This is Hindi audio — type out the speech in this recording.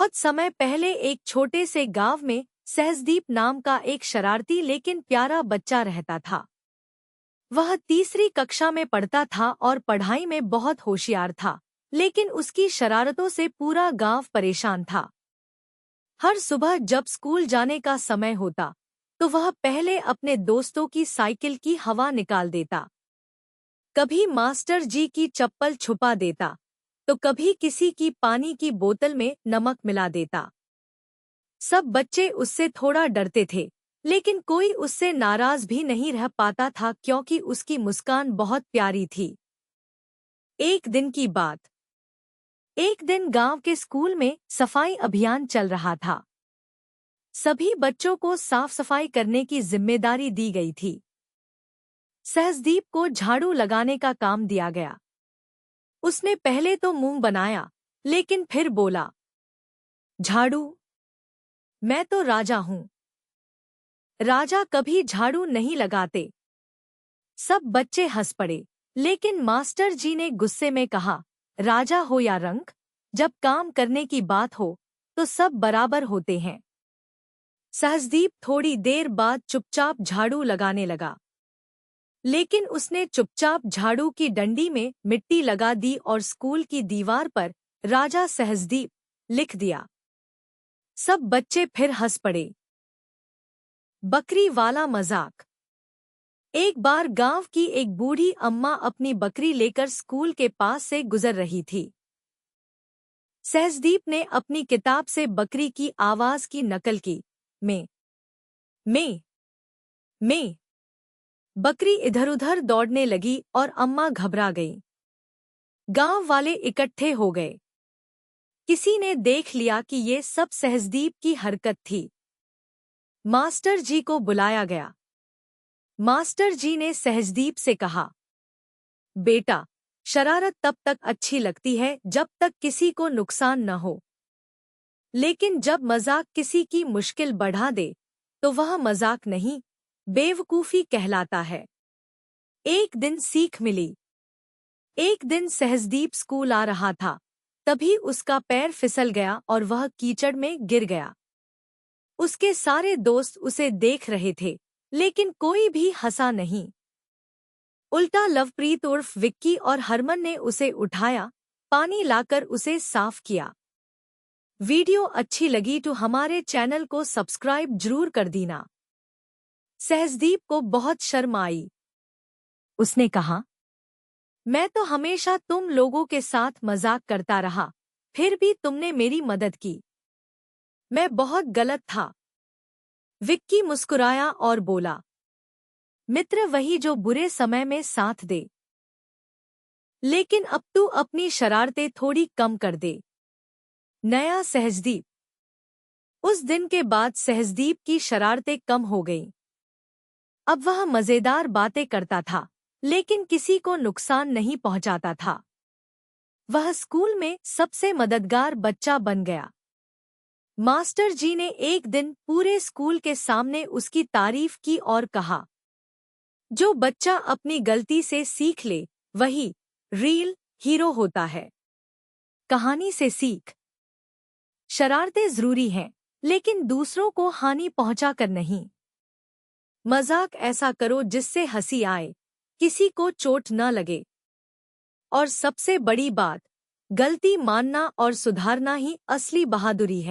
बहुत समय पहले एक छोटे से गांव में सहजदीप नाम का एक शरारती लेकिन प्यारा बच्चा रहता था। वह तीसरी कक्षा में पढ़ता था और पढ़ाई में बहुत होशियार था, लेकिन उसकी शरारतों से पूरा गांव परेशान था। हर सुबह जब स्कूल जाने का समय होता, तो वह पहले अपने दोस्तों की साइकिल की हवा निकाल देता। कभी मास्टर जी की चप्पल छुपा देता, तो कभी किसी की पानी की बोतल में नमक मिला देता। सब बच्चे उससे थोड़ा डरते थे, लेकिन कोई उससे नाराज भी नहीं रह पाता था क्योंकि उसकी मुस्कान बहुत प्यारी थी। एक दिन की बात। एक दिन गांव के स्कूल में सफाई अभियान चल रहा था। सभी बच्चों को साफ सफाई करने की जिम्मेदारी दी गई थी। सहजदीप को झाड़ू लगाने का काम दिया गया। उसने पहले तो मुंह बनाया, लेकिन फिर बोला, झाड़ू? मैं तो राजा हूँ। राजा कभी झाड़ू नहीं लगाते। सब बच्चे हंस पड़े, लेकिन मास्टर जी ने गुस्से में कहा, राजा हो या रंक, जब काम करने की बात हो तो सब बराबर होते हैं। सहजदीप थोड़ी देर बाद चुपचाप झाड़ू लगाने लगा, लेकिन उसने चुपचाप झाड़ू की डंडी में मिट्टी लगा दी और स्कूल की दीवार पर राजा सहजदीप लिख दिया। सब बच्चे फिर हंस पड़े। बकरी वाला मजाक। एक बार गांव की एक बूढ़ी अम्मा अपनी बकरी लेकर स्कूल के पास से गुजर रही थी। सहजदीप ने अपनी किताब से बकरी की आवाज की नकल की। में में में। बकरी इधर-उधर दौड़ने लगी और अम्मा घबरा गई। गांव वाले इकट्ठे हो गए। किसी ने देख लिया कि ये सब सहजदीप की हरकत थी। मास्टर जी को बुलाया गया। मास्टर जी ने सहजदीप से कहा, बेटा, शरारत तब तक अच्छी लगती है जब तक किसी को नुकसान न हो, लेकिन जब मजाक किसी की मुश्किल बढ़ा दे तो वह मजाक नहीं, बेवकूफी कहलाता है। एक दिन सीख मिली। एक दिन सहजदीप स्कूल आ रहा था, तभी उसका पैर फिसल गया और वह कीचड़ में गिर गया। उसके सारे दोस्त उसे देख रहे थे, लेकिन कोई भी हंसा नहीं। उल्टा लवप्रीत उर्फ विक्की और हरमन ने उसे उठाया, पानी लाकर उसे साफ किया। वीडियो अच्छी लगी तो हमारे चैनल को सब्सक्राइब जरूर कर देना। सहजदीप को बहुत शर्म आई। उसने कहा, मैं तो हमेशा तुम लोगों के साथ मजाक करता रहा, फिर भी तुमने मेरी मदद की। मैं बहुत गलत था। विक्की मुस्कुराया और बोला, मित्र वही जो बुरे समय में साथ दे। लेकिन अब तू अपनी शरारतें थोड़ी कम कर दे। नया सहजदीप। उस दिन के बाद सहजदीप की शरारतें कम हो गईं। अब वह मजेदार बातें करता था, लेकिन किसी को नुकसान नहीं पहुंचाता था। वह स्कूल में सबसे मददगार बच्चा बन गया। मास्टर जी ने एक दिन पूरे स्कूल के सामने उसकी तारीफ की और कहा, जो बच्चा अपनी गलती से सीख ले वही रियल हीरो होता है। कहानी से सीख। शरारतें जरूरी हैं, लेकिन दूसरों को हानि पहुंचाकर नहीं। मजाक ऐसा करो जिससे हंसी आए, किसी को चोट न लगे। और सबसे बड़ी बात, गलती मानना और सुधारना ही असली बहादुरी है।